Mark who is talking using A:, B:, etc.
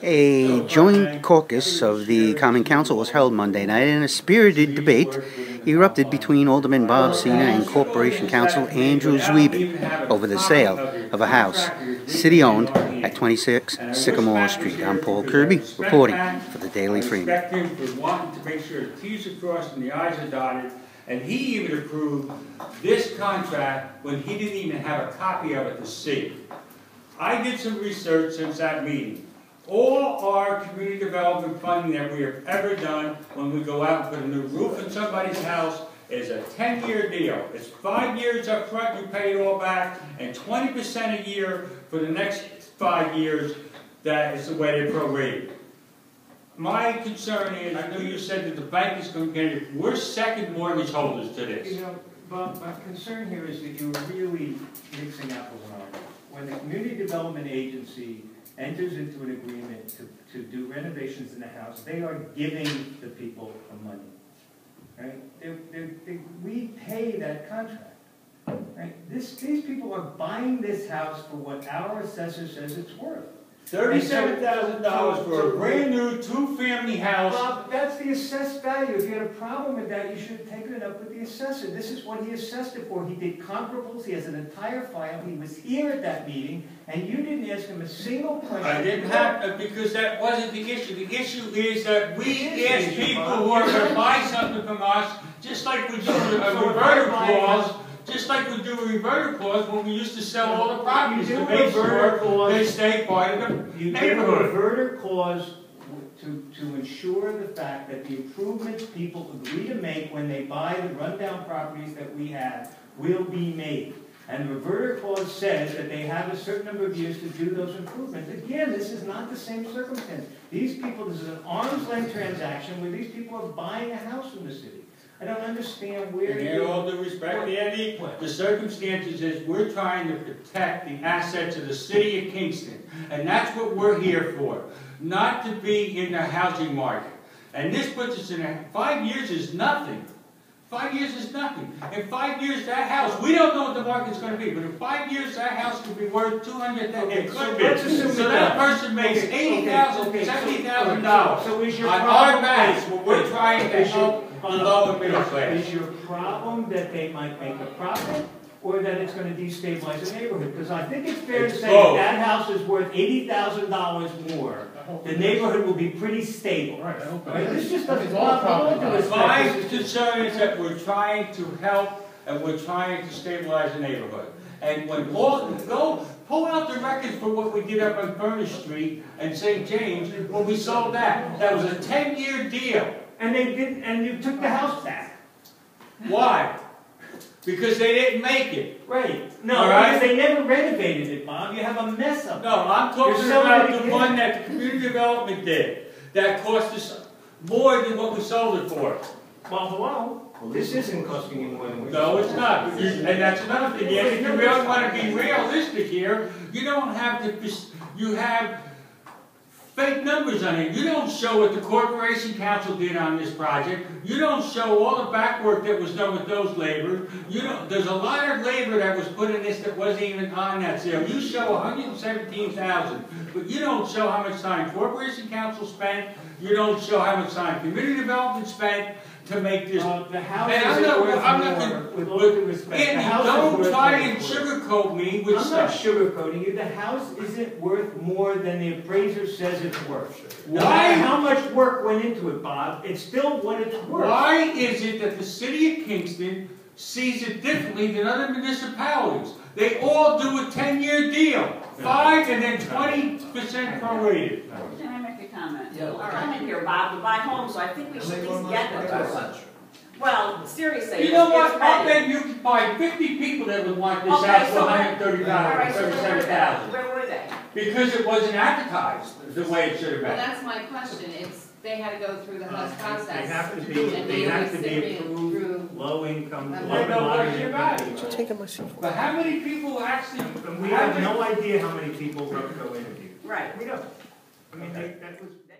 A: A joint caucus of the Common Council was held Monday night, and a spirited debate erupted between Alderman Bob Cena and Corporation Counsel Andrew Zwiebel over the sale of a house, city-owned, at 26 Sycamore Street. I'm Paul Kirby, reporting for the Daily Freeman.
B: I respect him for wanting to make sure the T's are crossed and the I's are dotted, and he even approved this contract when he didn't even have a copy of it to see. I did some research since that meeting. All our community development funding that we have ever done when we go out and put a new roof in somebody's house is a 10-year deal. It's 5 years up front, you pay it all back, and 20% a year for the next 5 years. That is the way they prorate. My concern is, I know you said that the bank is going to get it. We're second mortgage holders to this.
C: You know, Bob, my concern here is that you're really mixing apples and oranges. When the Community Development Agency enters into an agreement to do renovations in the house, they are giving the people the money. Right? We pay that contract. Right? These people are buying this house for what our assessor says it's worth.
B: $37,000 for a brand new two-family house.
C: Bob, that's the assessed value. If you had a problem with that, you should have taken it up with the assessor. This is what he assessed it for. He did comparables. He has an entire file. He was here at that meeting, and you didn't ask him a single question.
B: I didn't have to, because that wasn't the issue. The issue is that we ask people who are going to buy something from us, just like we do a reverter clause. Just like we do a reverter clause when we used to sell all the properties to make sure they stay part of the neighborhood.
C: You do a reverter clause to ensure the fact that the improvements people agree to make when they buy the rundown properties that we have will be made. And the reverter clause says that they have a certain number of years to do those improvements. Again, this is not the same circumstance. These people, this is an arm's length transaction where these people are buying a house in the city. I don't understand where
B: in all due respect, Andy, the circumstances is we're trying to protect the assets of the city of Kingston. And that's what we're here for. Not to be in the housing market. And this puts us in 5 years is nothing. 5 years is nothing. In 5 years, that house, we don't know what the market's going to be, but in 5 years, that house could be worth $200,000.
C: Okay,
B: so that person makes $80,000, $70,000
C: so is your
B: on our backs when we're trying to help the low and middle class.
C: Is your problem that they might make a profit, or that it's going to destabilize the neighborhood? Because I think it's fair to say if that house is worth $80,000 more, the neighborhood will be pretty stable. Right? This just doesn't
B: My concern is that we're trying to help and we're trying to stabilize the neighborhood. And when go pull out the records for what we did up on Furnace Street and St. James when we sold that. That was a 10-year deal.
C: And they didn't, and you took the house back.
B: Why? Because they didn't make it.
C: Right. No, because they never renovated it, Bob. You have a mess up there.
B: No, I'm talking about the one that the community development did. That cost us more than what we sold it for.
C: Well, hello. Well, this isn't costing you more than we
B: No, it's not. And that's another thing. If you really want to be realistic here, you don't have to, you have fake numbers on it. You don't show what the Corporation Council did on this project. You don't show all the back work that was done with those laborers. There's a lot of labor that was put in this that wasn't even on that sale. You show $117,000, but you don't show how much time Corporation Council spent. You don't show how much time Community Development spent to make this.
C: The house I'm not with all due respect.
B: Andy, don't try and sugarcoat me with stuff.
C: I'm not sugarcoating you. The house isn't worth more than the appraiser says it's worth.
B: Why?
C: How much work went into it, Bob? It's still what it's worth.
B: Why is it that the city of Kingston sees it differently than other municipalities? They all do a 10-year deal. 5 and then 20% prorated.
D: Can I make a comment? Yeah. Our comment here, Bob, to buy homes, so I think we should at least get them. Well, seriously.
B: You know what? I bet you could buy 50 people that would want this house for $137,000.
D: Where were they?
B: Because it wasn't advertised the way it should have been.
E: Well, that's my question. They had to go through the HUD process.
C: They have to be approved low income.
B: But how many people actually?
C: We have no idea how many people go interview.
D: Right.
C: We don't. I mean, that was.